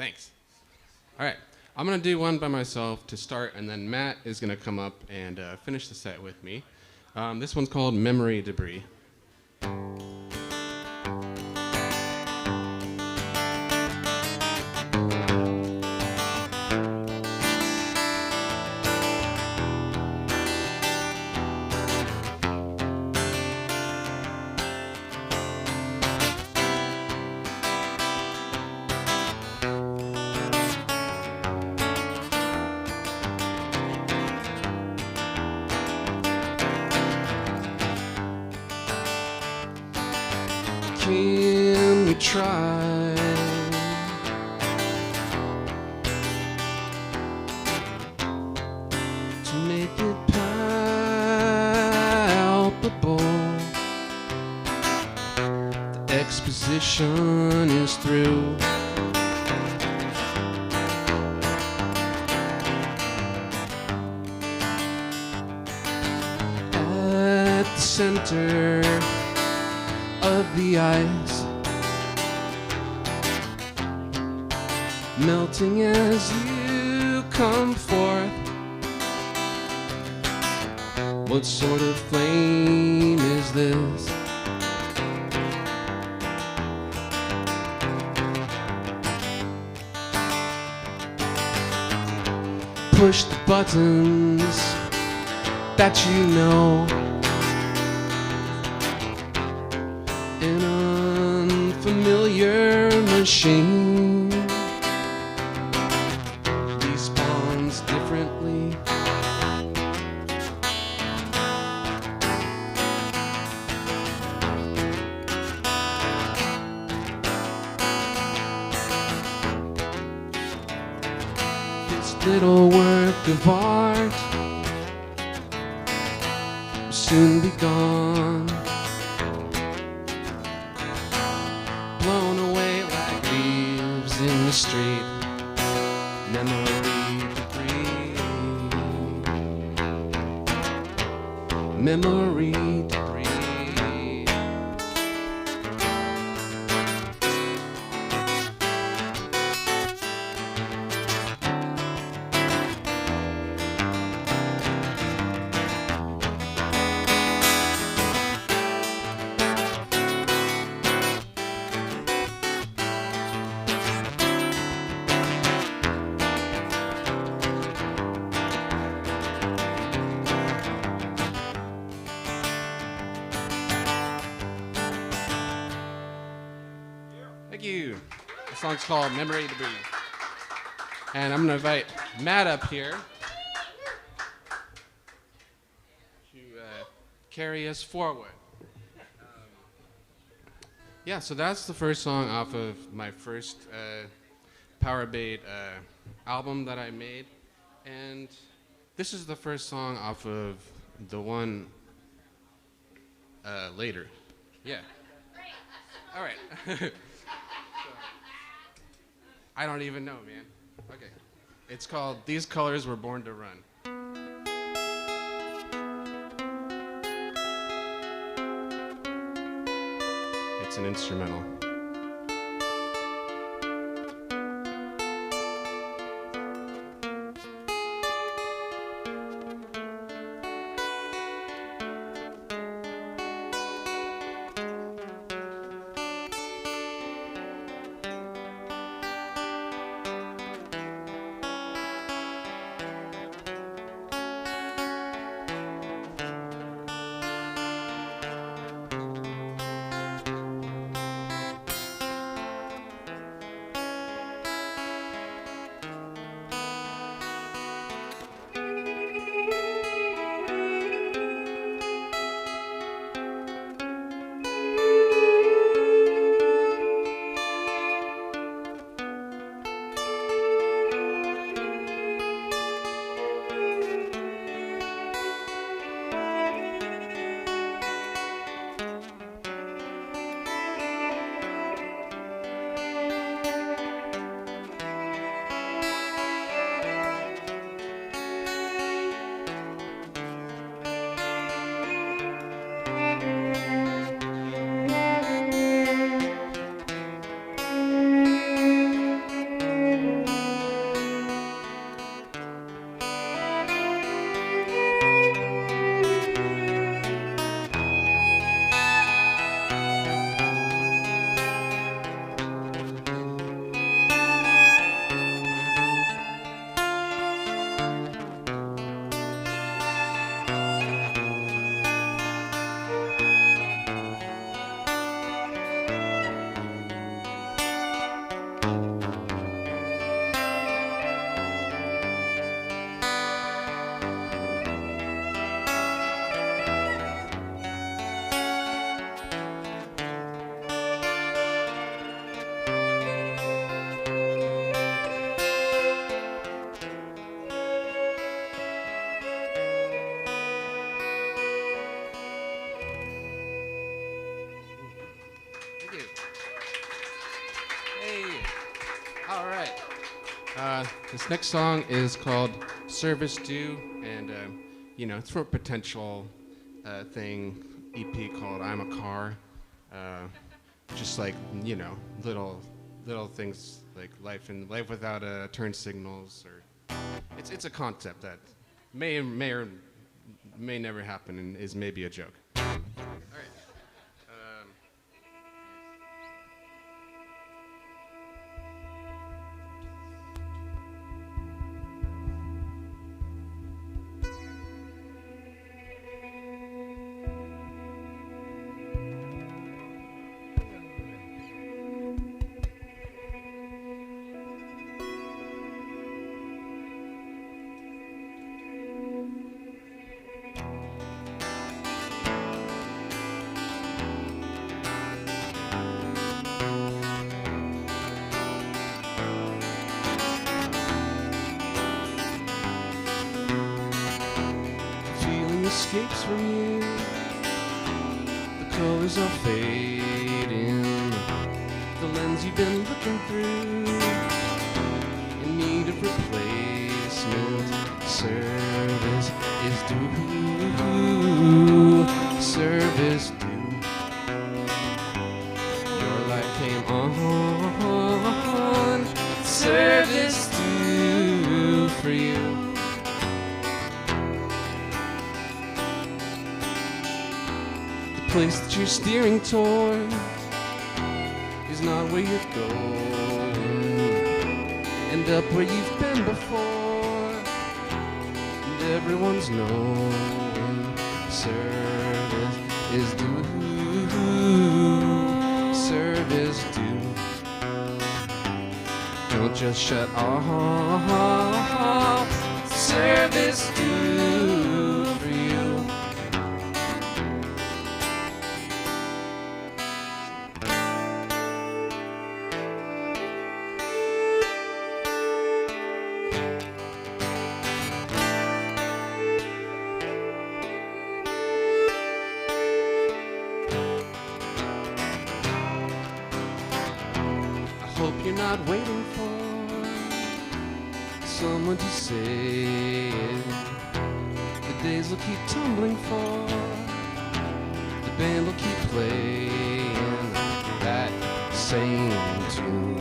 Thanks. All right, I'm gonna do one by myself to start, and then Matt is gonna come up and finish the set with me. This one's called Memory Debris. Can we try to make it palpable? The exposition is through. At the center of the ice, melting as you come forth. What sort of flame is this? Push the buttons that you know. An unfamiliar machine responds differently. This little work of art will soon be gone, blown away like leaves in the street. Memory debris. Memory debris. Thank you. The song's called Memory Debris. And I'm going to invite Matt up here to carry us forward. Yeah, so that's the first song off of my first Power Bait album that I made. And this is the first song off of the one later. Yeah. All right. I don't even know, man. Okay. It's called These Colors Were Born to Run. It's an instrumental. right. This next song is called Service Due, and it's for a potential thing, EP called I'm a Car. Just like, little things like life without turn signals, or it's a concept that may or may never happen and is maybe a joke. All right. Escapes from you, the colors are fading, the lens you've been looking through, in need of replacement. Service is due, service due. Your life came on, service due for you. Place that you're steering toward is not where you're going. End up where you've been before, and everyone's knowing. Service is due, service due. Don't just shut off, service due for you. Hope you're not waiting for someone to say it. The days will keep tumbling for, the band will keep playing that same tune.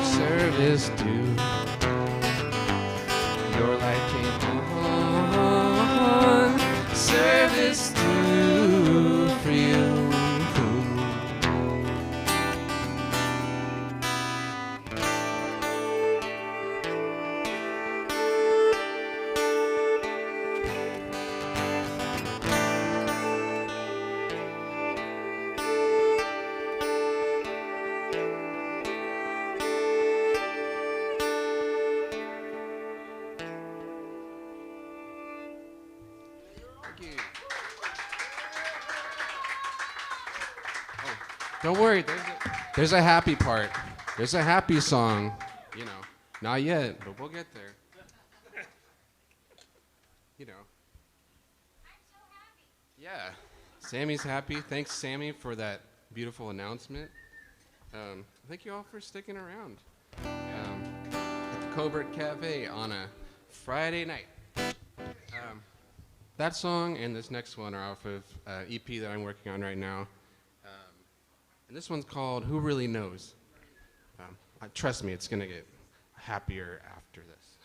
Service due, your light came on. Service due for you. Don't worry, there's a happy part. There's a happy song, not yet, but we'll get there. I'm so happy. Yeah, Sammy's happy. Thanks, Sammy, for that beautiful announcement. Thank you all for sticking around at the Covert Cafe on a Friday night. That song and this next one are off of EP that I'm working on right now. And this one's called Who Really Knows? Trust me, it's going to get happier after this.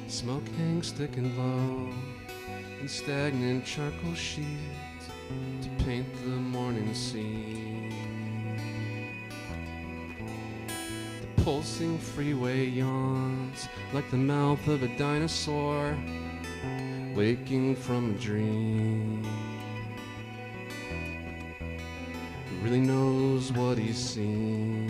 Smoke hangs thick and low in stagnant charcoal sheets to paint the morning scene. The pulsing freeway yawns like the mouth of a dinosaur waking from a dream. Who really knows what he's seen?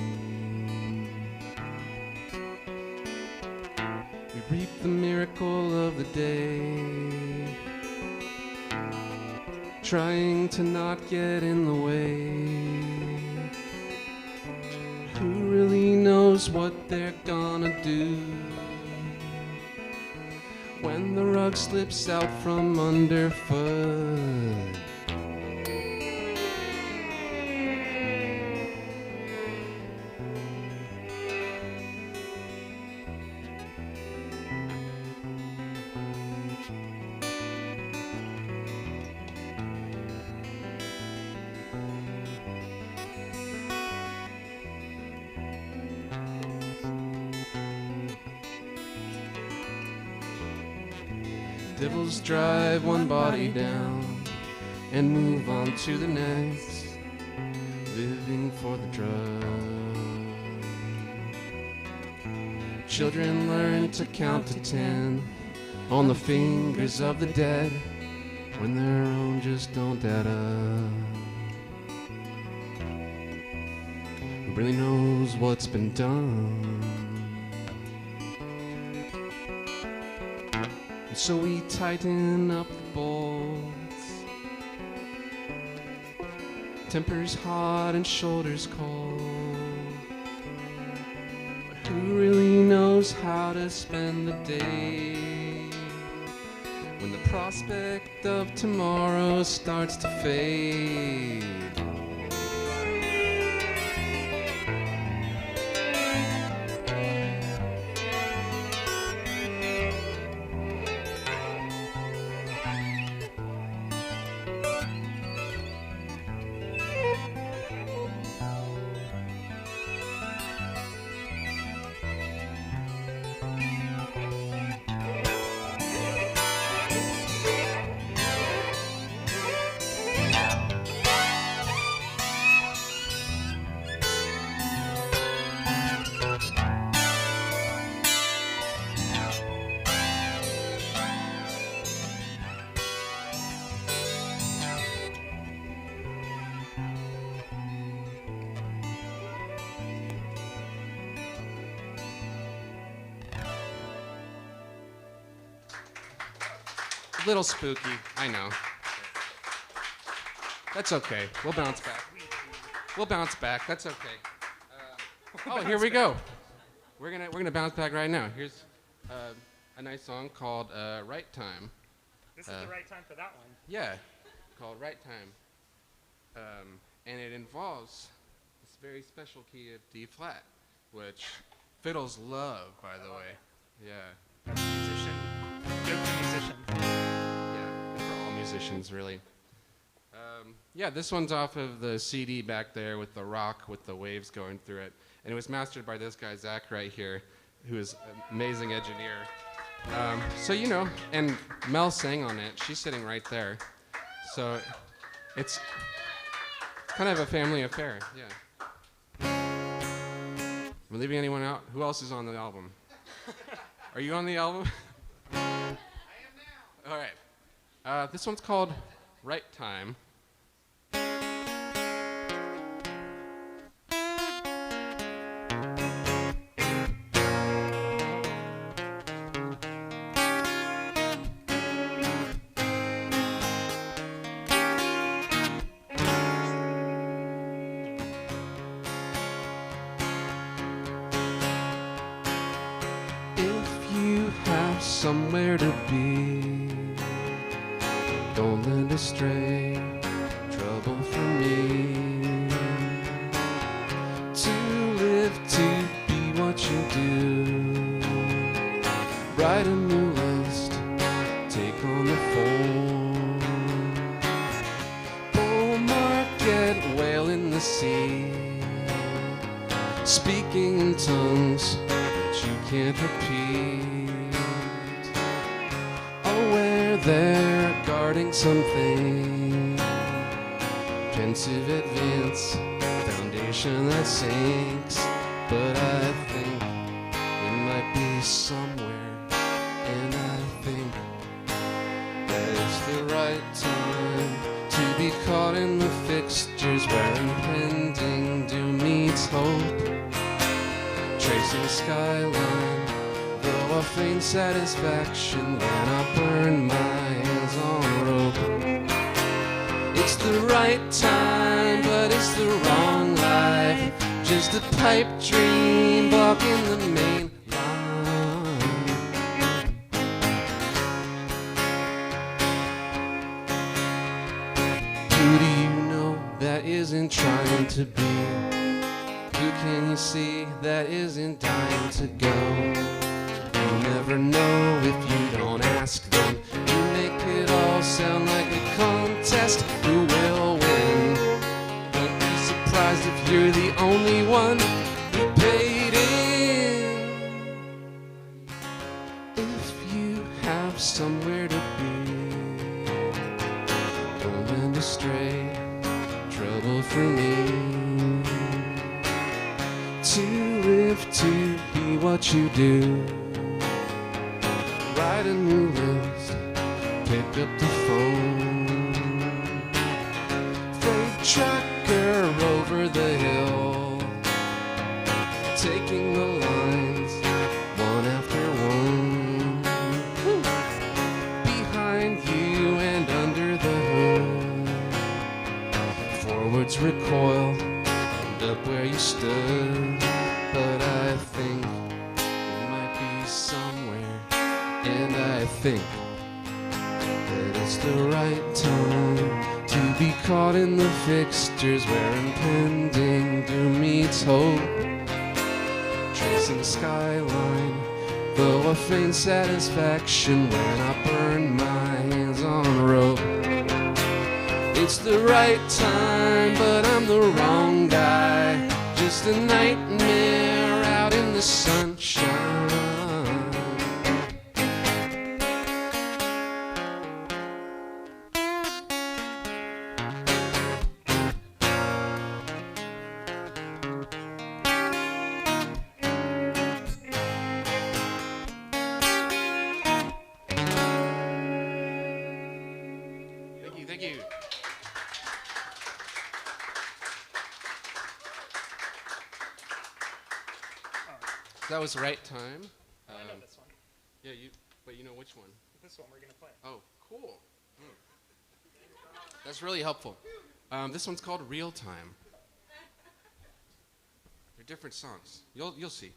We reap the miracle of the day, trying to not get in the way. Who really knows what they're gonna do when the rug slips out from underfoot? Devils drive one body down and move on to the next, living for the drug. Children learn to count to 10 on the fingers of the dead when their own just don't add up. Who really knows what's been done? So we tighten up the bolts, tempers hot and shoulders cold. But who really knows how to spend the day when the prospect of tomorrow starts to fade? A little spooky, I know. That's okay. We'll bounce back. We'll bounce back. That's okay. Oh, here we go. We're gonna bounce back right now. Here's a nice song called "Right Time." This is the right time for that one. Yeah, called "Right Time," and it involves this very special key of D flat, which fiddles love, by the way. Yeah. Musician. Good for musician. Musicians, really. Yeah, this one's off of the CD back there with the rock with the waves going through it, and it was mastered by this guy Zach right here, who is an amazing engineer. So you know, and Mel sang on it. She's sitting right there, so it's kind of a family affair. Yeah. Am I leaving anyone out? Who else is on the album? Are you on the album? I am now. All right. This one's called "Right Time." If you have somewhere to be, don't let it stray, trouble for me. To live, to be what you do, write a new list, take on the phone. Bull market, whale in the sea, speaking in tongues that you can't repeat. Aware they're guarding something, pensive advance, foundation that sinks. But I think we might be somewhere, and I think the right time to be caught in the fixtures where impending doom meets hope. Tracing a skyline, though I feign satisfaction when I burn my hands on rope. It's the right time, but it's the wrong life. Just a pipe dream blocking the main line. Who do you know that isn't trying to be? Who can you see that isn't dying to go? You'll never know if you don't ask them. You make it all sound like a contest. Who will win? Don't be surprised if you're the only one who paid in. If you have somewhere to be, don't land astray. Trouble for me. To live, to be what you do. Write a new list, pick up the phone. Freight tracker over the hill, taking the lines one after one. Woo. Behind you and under the hood, forwards recoil, end up where you stood. But I think it might be somewhere, and I think that it's the right time to be caught in the fixtures where impending doom meets hope. Tracing skyline, though I feign satisfaction when I burn my hands on rope. It's the right time, but I'm the wrong guy. Just a nightmare out in the sunshine. Thank you. That was the right time. I know this one. Yeah, but you know which one? This one we're going to play. Oh, cool. That's really helpful. This one's called Real Time. They're different songs. You'll see.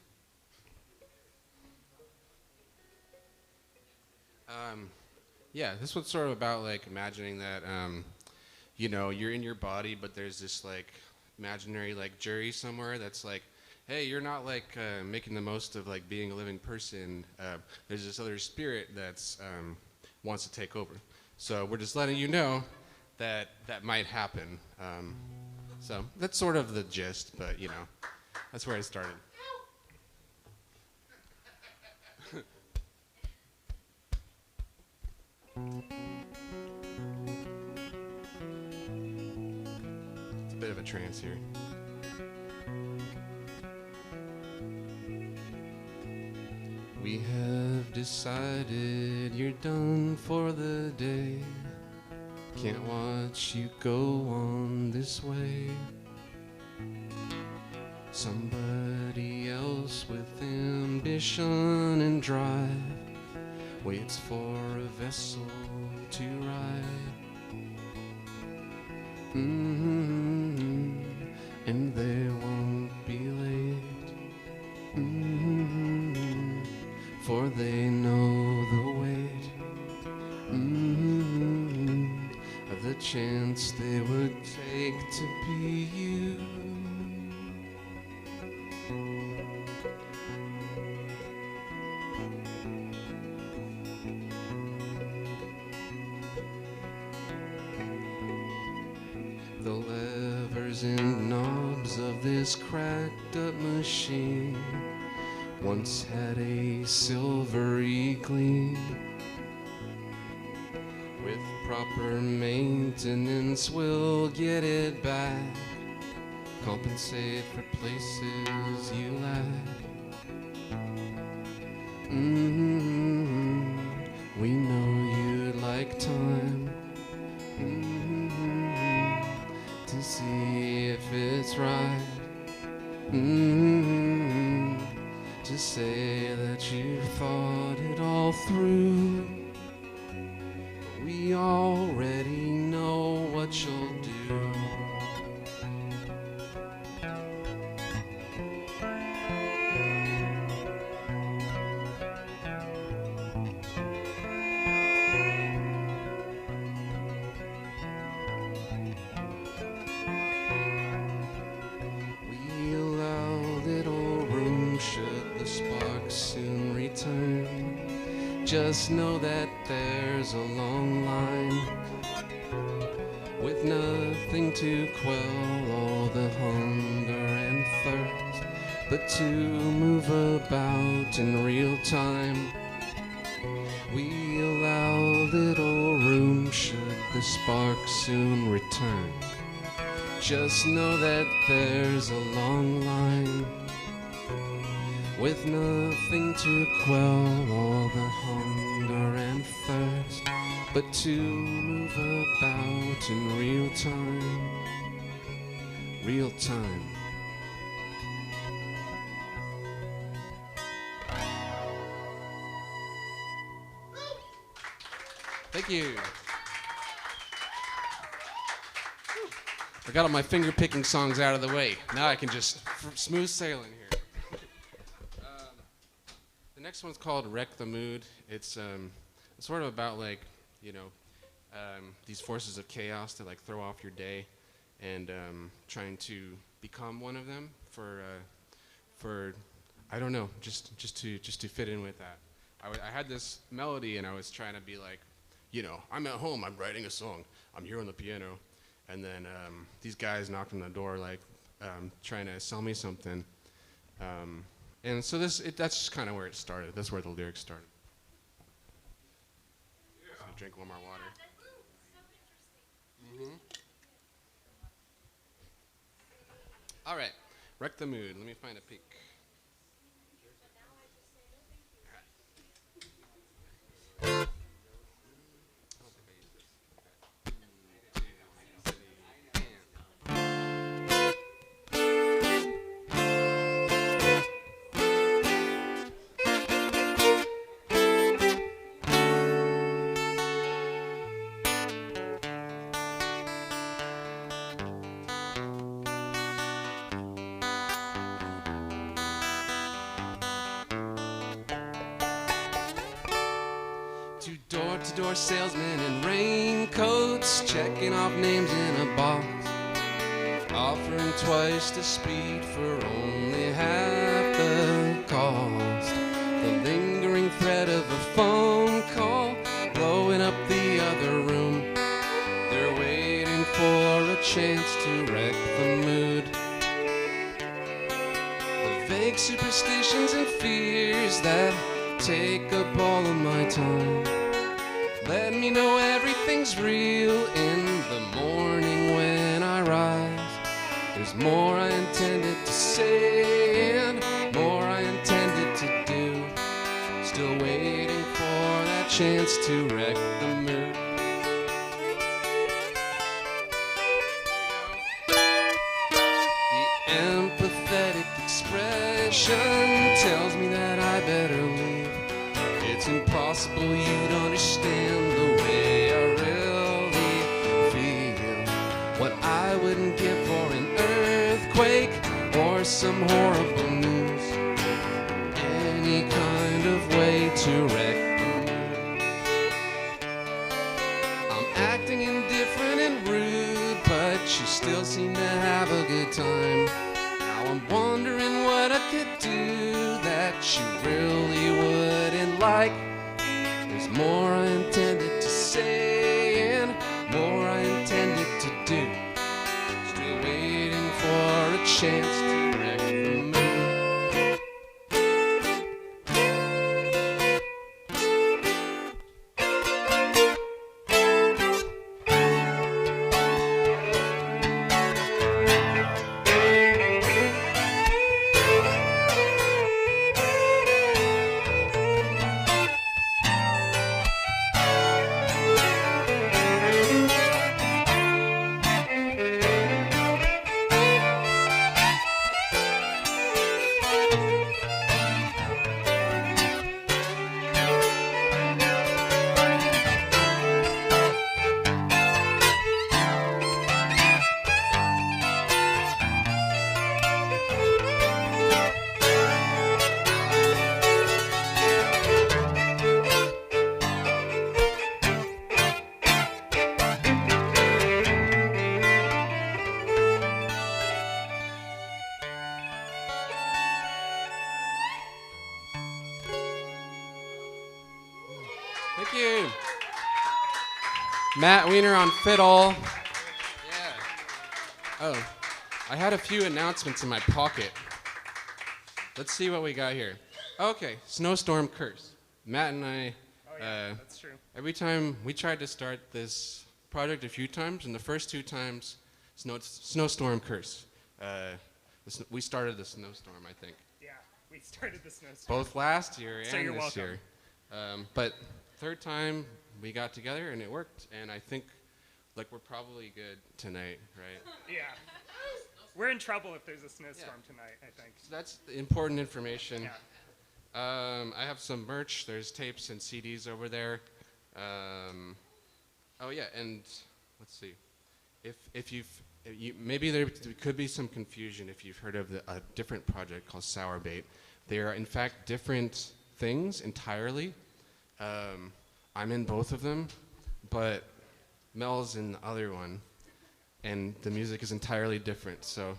Yeah, this one's sort of about like imagining that you're in your body, but there's this like imaginary like jury somewhere that's like, hey, you're not like making the most of like being a living person. There's this other spirit that's wants to take over. So we're just letting you know that that might happen. So that's sort of the gist, but that's where I started. It's a bit of a trance here. We have decided you're done for the day. Can't watch you go on this way. Somebody else with ambition and drive waits for a vessel to ride. And they won't be late. For they know the weight of the chance they would take to be you. The levers and knobs of this cracked up machine once had a silvery gleam. With proper maintenance we'll get it back, compensate for places you lack. We know you'd like time it's right to say that you've thought it all through. We already know what you'll do. We allow little room should the spark soon return. Just know that there's a long line with nothing to quell all the hunger and thirst, but to move about in real time. We allow little room should the spark soon return. Just know that there's a long line with nothing to quell all the hunger and thirst, but to move about in real time, real time. Thank you. I got all my finger-picking songs out of the way. Now I can just smooth sailing here. The next one's called Wreck the Mood. It's sort of about these forces of chaos that throw off your day, and trying to become one of them for I don't know, just to fit in with that. I had this melody and I was trying to be I'm at home, I'm writing a song, I'm here on the piano, and then these guys knocked on the door trying to sell me something. And so that's just kind of where it started. That's where the lyrics started. Yeah. So drink one more water. Mm-hmm. All right, Wreck the Mood. Let me find a peak. Door-to-door salesmen in raincoats, checking off names in a box, offering twice the speed for only half the cost. The lingering threat of a phone call blowing up the other room. They're waiting for a chance to wreck the mood. The vague superstitions and fears that take up all of my time. Let me know everything's real in the morning when I rise. There's more I intended to say and more I intended to do. Still waiting for that chance to wreck the mood. The empathetic expression tells me that I better leave. It's impossible you'd understand the way I really feel. What I wouldn't give for an earthquake or some horrible news. Any kind of way to wreck the mood. I'm acting indifferent and rude, but you still seem to have a good time. Now I'm wondering what I could do that you really wouldn't like. There's more I intended to say and more I intended to do. Still waiting for a chance to wreck the mood. Matt Weiner on fiddle. Yeah. Oh, I had a few announcements in my pocket. Let's see what we got here. Okay, Snowstorm Curse. Matt and I, Oh yeah, that's true. every time we tried to start this project a few times, and the first two times, Snowstorm Curse. We started the snowstorm, I think. Yeah, we started the snowstorm. Both last year So and you're this welcome. year. But third time we got together and it worked, and I think like we're probably good tonight, right? Yeah. We're in trouble if there's a snowstorm tonight, I think. So that's the important information. Yeah. I have some merch. There's tapes and CDs over there. Oh yeah, and let's see. Maybe there could be some confusion if you've heard of a different project called Sour Bait. They are in fact different things entirely. I'm in both of them, but Mel's in the other one, and the music is entirely different. So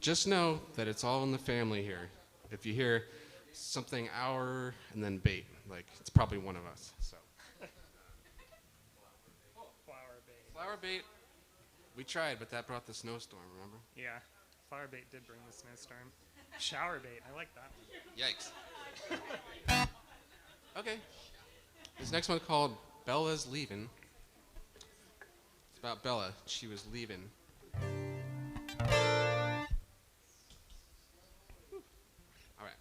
just know that it's all in the family here. If you hear something our and then bait, like it's probably one of us. So Flower bait. Flower Bait, we tried, but that brought the snowstorm, remember? Yeah. Flower bait did bring the snowstorm. Shower bait. I like that one. Yikes. Okay. This next one called Bella's Leavin'. It's about Bella. She was leaving. All right.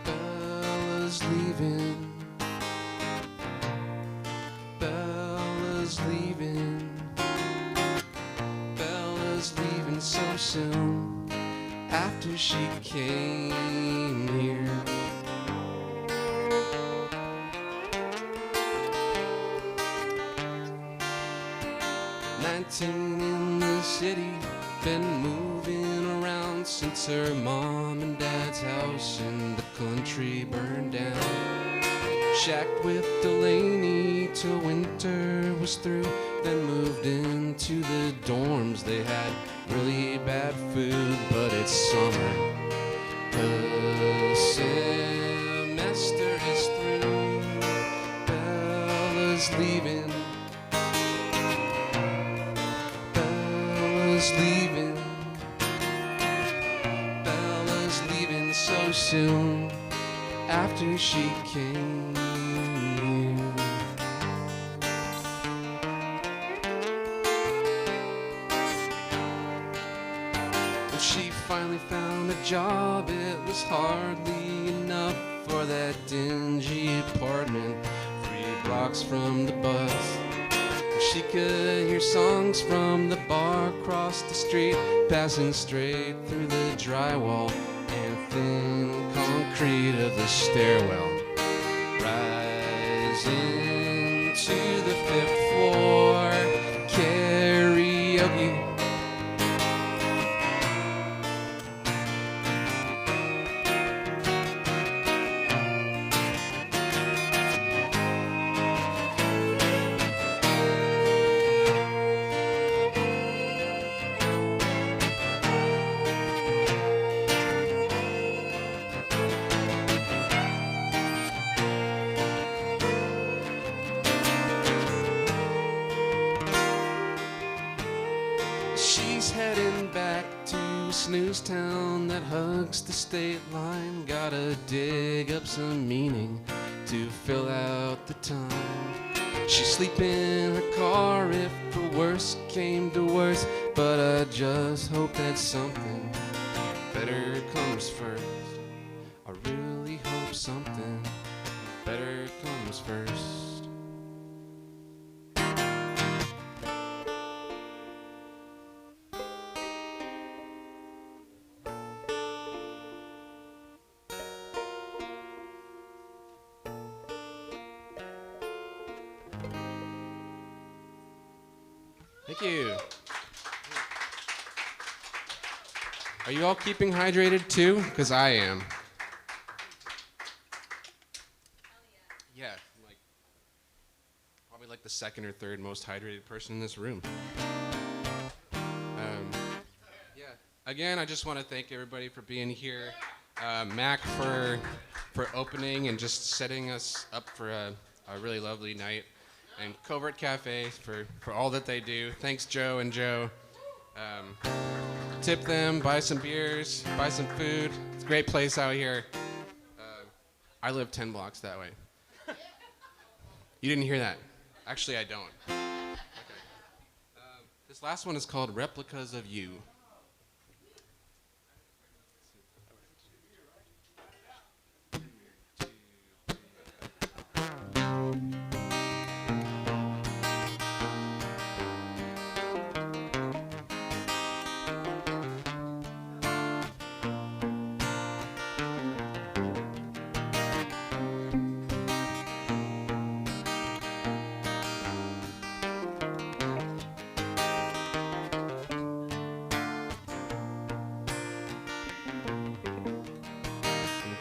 Bella's leaving. Bella's leaving. Bella's leaving so soon after she came here. "19 in the city, been moving around since her mom and dad's house in the country burned down. Shacked with Delaney till winter was through, then moved into the dorms. They had really bad food, but it's summer. The semester is through. Bella's leaving. Bella's leaving. Bella's leaving so soon after she came here. When she finally found a job, it was hardly enough for that dingy apartment 3 blocks from the bus. She could hear songs from the bar across the street, passing straight through the drywall and thin concrete of the stairwell. Rising to the 5th floor, karaoke. She's heading back to Snooze Town that hugs the state line. Gotta dig up some meaning to fill out the time. She'd sleep in her car if the worst came to worst, but I just hope that something better comes first. I really hope something better comes first. Thank you. Are you all keeping hydrated too? Because I am. Yeah, like probably like the second or third most hydrated person in this room. Yeah. Again, I just want to thank everybody for being here. Mac for opening and just setting us up for a really lovely night. And Covert Cafe for all that they do. Thanks, Joe and Joe. Tip them, buy some beers, buy some food. It's a great place out here. I live 10 blocks that way. You didn't hear that? Actually, I don't. Okay. This last one is called Replicas of You.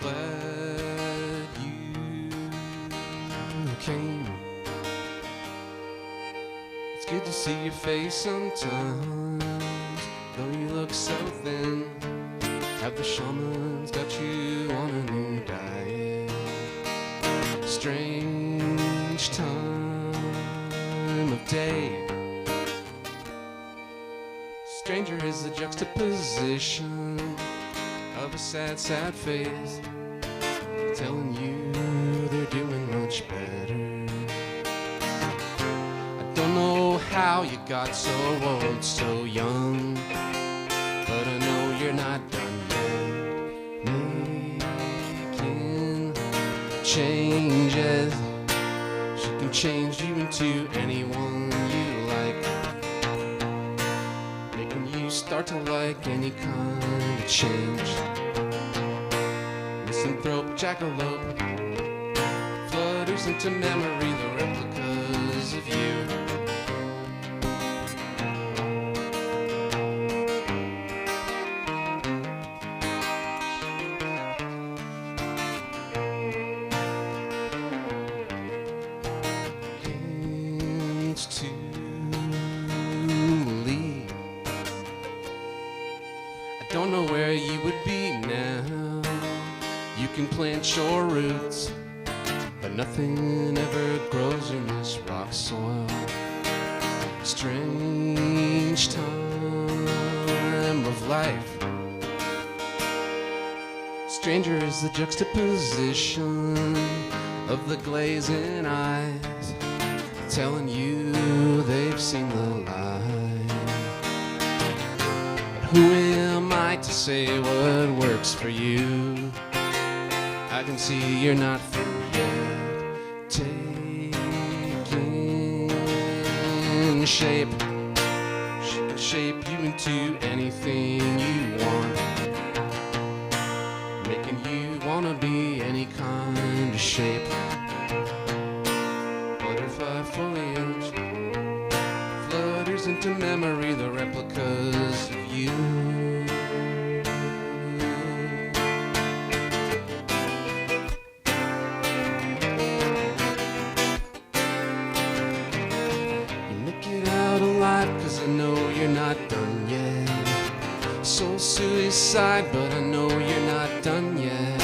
Glad you came. It's good to see your face sometimes, though you look so thin. Have the shamans got you on a new diet? Strange time of day. Stranger is the juxtaposition of a sad, sad face, telling you they're doing much better. I don't know how you got so old, so young, but I know you're not done yet. Making changes, she can change you into anyone you like, making you start to like any kind of change. Misanthrope, jackalope, flutters into memory the replicas of you. Hates to leave. I don't know where you would be now. You can plant your roots, but nothing ever grows in this rock soil. Strange time of life. Stranger is the juxtaposition of the glazing eyes, telling you they've seen the light. But who am I to say what works for you? I can see you're not through yet. Taking shape, she can shape you into anything you want, making you wanna be any kind of shape. Butterfly foliage flutters into memory the replicas of you. Cause I know you're not done yet. Soul suicide, but I know you're not done yet.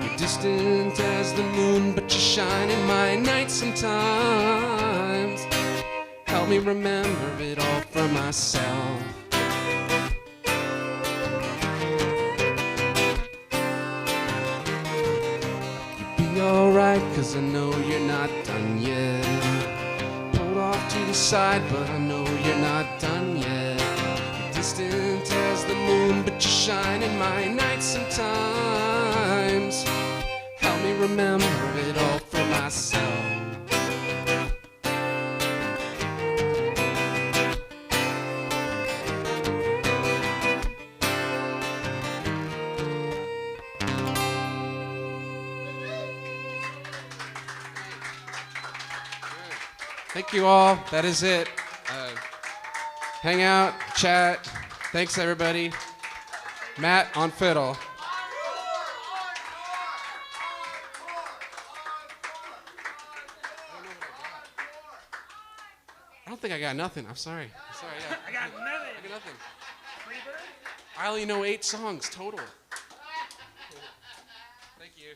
You're distant as the moon, but you shine in my night sometimes. Help me remember it all for myself. You'll be alright, cause I know you're not done yet. Off to the side, but I know you're not done yet. You're distant as the moon, but you shine in my night sometimes. Help me remember it all for myself. Thank you all. That is it. hang out, chat. Thanks, everybody. Matt on fiddle. I don't think I got nothing. I'm sorry. Yeah. I got nothing. I got nothing. Free bird? I only know 8 songs total. Thank you.